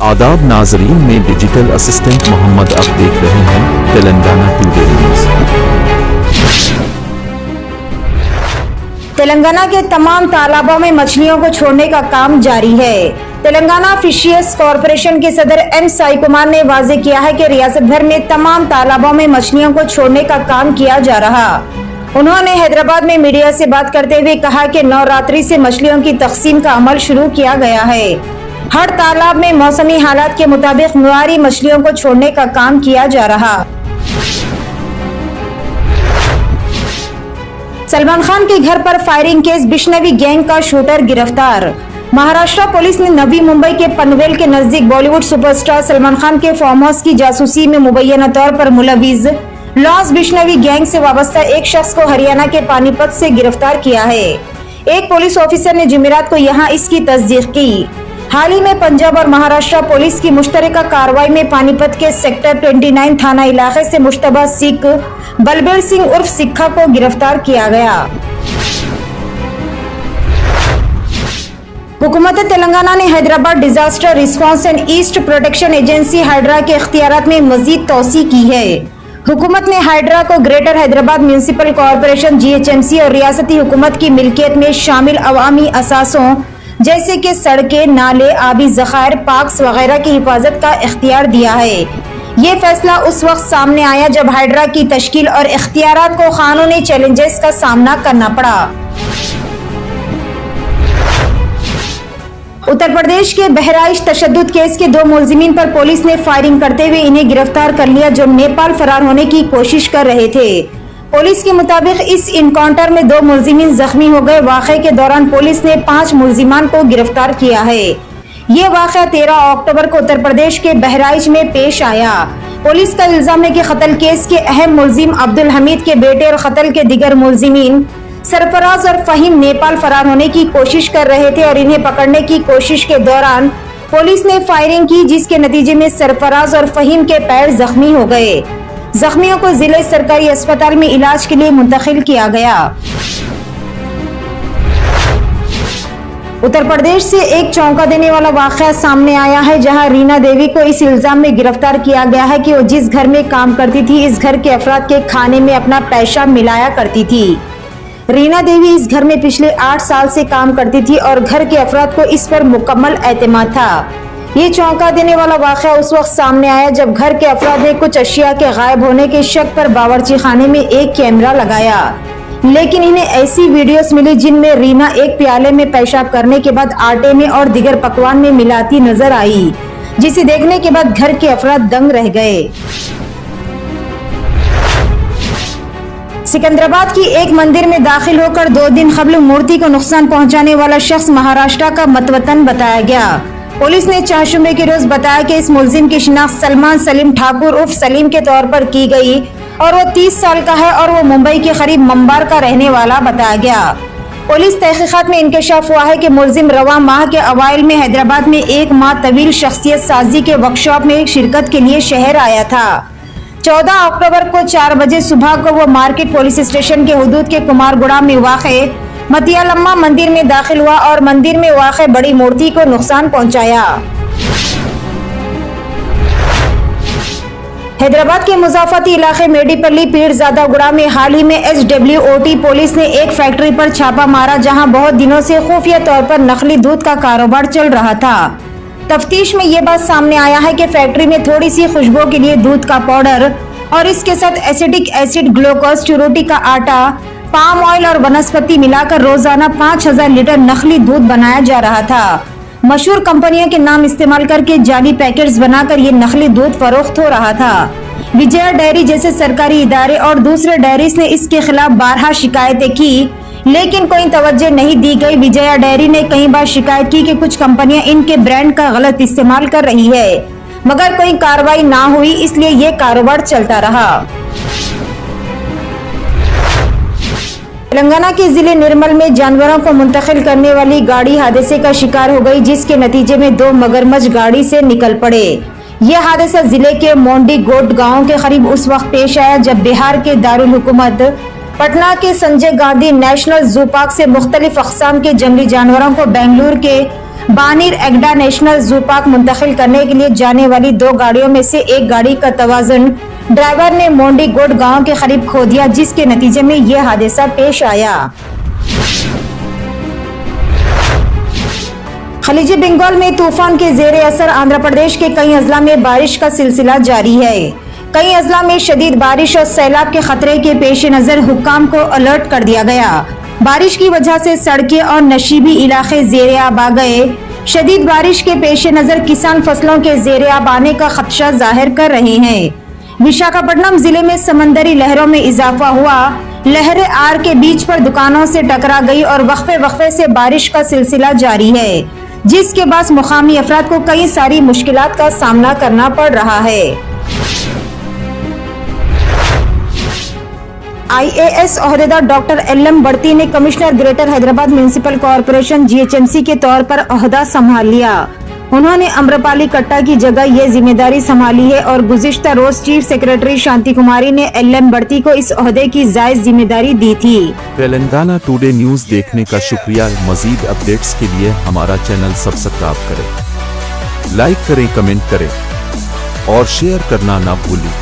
आदाब नाजरीन, में डिजिटल असिस्टेंट मोहम्मद। आप देख रहे हैं तेलंगाना टुडे न्यूज़। तेलंगाना के तमाम तालाबों में मछलियों को छोड़ने का काम जारी है। तेलंगाना फिशरीज कॉरपोरेशन के सदर एम साई कुमार ने वाजे किया है कि रियासत भर में तमाम तालाबों में मछलियों को छोड़ने का काम किया जा रहा। उन्होंने हैदराबाद में मीडिया से बात करते हुए कहा कि नवरात्रि से मछलियों की तकसीम का अमल शुरू किया गया है। हर तालाब में मौसमी हालात के मुताबिक मुआरी मछलियों को छोड़ने का काम किया जा रहा। सलमान खान के घर पर फायरिंग केस, बिश्नवी गैंग का शूटर गिरफ्तार। महाराष्ट्र पुलिस ने नवी मुंबई के पनवेल के नजदीक बॉलीवुड सुपरस्टार सलमान खान के फार्म हाउस की जासूसी में मुबैना तौर पर मुलविस लॉस बिश्नवी गैंग से वाबस्ता एक शख्स को हरियाणा के पानीपत से गिरफ्तार किया है। एक पुलिस ऑफिसर ने जुमेरात को यहां इसकी तस्दीक की। हाल ही में पंजाब और महाराष्ट्र पुलिस की मुश्तरका कार्रवाई में पानीपत के सेक्टर 29 थाना इलाके से मुश्तबा सिख बलबीर सिंह उर्फ सिक्खा को गिरफ्तार किया गया। हुकूमत तेलंगाना ने Hyderabad disaster response and east protection agency hydra के इख्तियारात में मजीद तौसी की है। हुकूमत ने हाइड्रा को greater Hyderabad municipal corporation GHMC और रियासती हुकूमत की मिल्कियत में शामिल अवामी असासों जैसे कि सड़कें, नाले, आबी ज़खायर, पार्क्स वगैरह की हिफाजत का इख्तियार दिया है। ये फैसला उस वक्त सामने आया जब हाइड्रा की तश्कील और इख्तियारात को कानूनी चैलेंजेस का सामना करना पड़ा। उत्तर प्रदेश के बहराइच तशद्दुद केस के 2 मुलजिमीन पर पुलिस ने फायरिंग करते हुए इन्हें गिरफ्तार कर लिया, जो नेपाल फरार होने की कोशिश कर रहे थे। पुलिस के मुताबिक इस इनकाउंटर में 2 मुलजिमीन जख्मी हो गए। वाक़े के दौरान पुलिस ने 5 मुलजिमान को गिरफ्तार किया है। ये वाक़या 13 अक्टूबर को उत्तर प्रदेश के बहराइच में पेश आया। पुलिस का इल्जाम है कि कत्ल केस के अहम मुलजिम अब्दुल हमीद के बेटे और कत्ल के दिगर मुलजिमीन सरफराज और फहीम नेपाल फरार होने की कोशिश कर रहे थे और इन्हें पकड़ने की कोशिश के दौरान पुलिस ने फायरिंग की, जिसके नतीजे में सरफराज और फहीम के पैर जख्मी हो गए। जख्मियों को जिले सरकारी अस्पताल में इलाज के लिए मुंतकिल किया गया। उत्तर प्रदेश से एक चौंका देने वाला वाक़या सामने आया है, जहां रीना देवी को इस इल्जाम में गिरफ्तार किया गया है कि वो जिस घर में काम करती थी, इस घर के अफराद के खाने में अपना पेशाब मिलाया करती थी। रीना देवी इस घर में पिछले 8 साल से काम करती थी और घर के अफराद को इस पर मुकम्मल एतमाद था। ये चौंका देने वाला वाक़या उस वक्त सामने आया जब घर के अफराद ने कुछ अशिया के गायब होने के शक पर बावर्ची खाने में एक कैमरा लगाया, लेकिन इन्हें ऐसी वीडियोस मिली जिनमें रीना एक प्याले में पेशाब करने के बाद आटे में और दिगर पकवान में मिलाती नजर आई, जिसे देखने के बाद घर के अफराद दंग रह गए। सिकंदराबाद की एक मंदिर में दाखिल होकर 2 दिन कबल मूर्ति को नुकसान पहुंचाने वाला शख्स महाराष्ट्र का मतवतन बताया गया। पुलिस ने चारशुमे के रोज बताया कि इस मुलजिम की शिनाख्त सलमान सलीम ठाकुर उर्फ सलीम के तौर पर की गई और वो 30 साल का है और वो मुंबई के करीब मंबार का रहने वाला बताया गया। पुलिस तहकीकात में इंकशाफ हुआ है कि मुलजिम रवा माह के अवाइल में हैदराबाद में एक माह तवील शख्सियत साजी के वर्कशॉप में शिरकत के लिए शहर आया था। 14 अक्टूबर को 4 बजे सुबह को वो मार्केट पुलिस स्टेशन के हुदूद के कुमारगुड़ा में वाक़े मतियालम्मा मंदिर में दाखिल हुआ और मंदिर में वाक़े बड़ी मूर्ति को नुकसान पहुंचाया। हैदराबाद के मुजाफती इलाके मेडीपल्ली पीरजादागुड़ा में हाल ही में SWOT पुलिस ने एक फैक्ट्री पर छापा मारा, जहां बहुत दिनों से खुफिया तौर पर नकली दूध का कारोबार चल रहा था। तफ्तीश में ये बात सामने आया है कि फैक्ट्री में थोड़ी सी खुशबू के लिए दूध का पाउडर और इसके साथ एसिटिक एसिड, ग्लूकोज, चुरोटी का आटा, पाम ऑयल और वनस्पति मिलाकर रोजाना 5000 लीटर नकली दूध बनाया जा रहा था। मशहूर कंपनियों के नाम इस्तेमाल करके जाली पैकेट्स बनाकर ये नकली दूध फरोख्त हो रहा था। विजया डेयरी जैसे सरकारी इदारे और दूसरे डेयरीज ने इसके खिलाफ 12 शिकायतें की, लेकिन कोई तवज्जो नहीं दी गई। विजया डेयरी ने कई बार शिकायत की कि कुछ कंपनियां इनके ब्रांड का गलत इस्तेमाल कर रही है, मगर कोई कार्रवाई ना हुई, इसलिए ये कारोबार चलता रहा। तेलंगाना के जिले निर्मल में जानवरों को मुंतकिल करने वाली गाड़ी हादसे का शिकार हो गई, जिसके नतीजे में 2 मगरमच्छ गाड़ी से निकल पड़े। यह हादसा जिले के मोंडी गोट गांव के करीब उस वक्त पेश आया जब बिहार के दारुल हुकूमत पटना के Sanjay Gandhi national zoo park से मुख्तलिफ अक़साम के जंगली जानवरों को बेंगलुरु के बानीर एगडा नेशनल जू पार्क मुंतकिल करने के लिए जाने वाली 2 गाड़ियों में से एक गाड़ी का तवाज़ुन ड्राइवर ने मोंडी गोड गांव के करीब खो दिया, जिसके नतीजे में यह हादसा पेश आया। खलीजी बंगाल में तूफान के जेर असर आंध्र प्रदेश के कई अजला में बारिश का सिलसिला जारी है। कई अजला में शदीद बारिश और सैलाब के खतरे के पेश नजर हुक्काम को अलर्ट कर दिया गया। बारिश की वजह से सड़कें और नशीबी इलाके जेर आब आ गए। शदीद बारिश के पेश नजर किसान फसलों के जेर आब आने का खदशा जाहिर कर रहे हैं। विशाखापट्टनम जिले में समंदरी लहरों में इजाफा हुआ। लहरें आर के बीच पर दुकानों से टकरा गई और वक्फे से बारिश का सिलसिला जारी है, जिसके बाद मुकामी अफराद को कई सारी मुश्किलात का सामना करना पड़ रहा है। IAS ओहदेदार डॉक्टर LM बड़ती ने commissioner greater Hyderabad municipal corporation GHMC के तौर पर ओहदा संभाल लिया। उन्होंने अम्रपाली कट्टा की जगह ये जिम्मेदारी संभाली है और गुज़िश्ता रोज चीफ सेक्रेटरी शांति कुमारी ने LM बड़ती को इस ओहदे की जायज जिम्मेदारी दी थी। तेलंगाना टुडे न्यूज देखने का शुक्रिया। मजीद अपडेट्स के लिए हमारा चैनल सब्सक्राइब करें, लाइक करें, कमेंट करें और शेयर करना ना भूलें।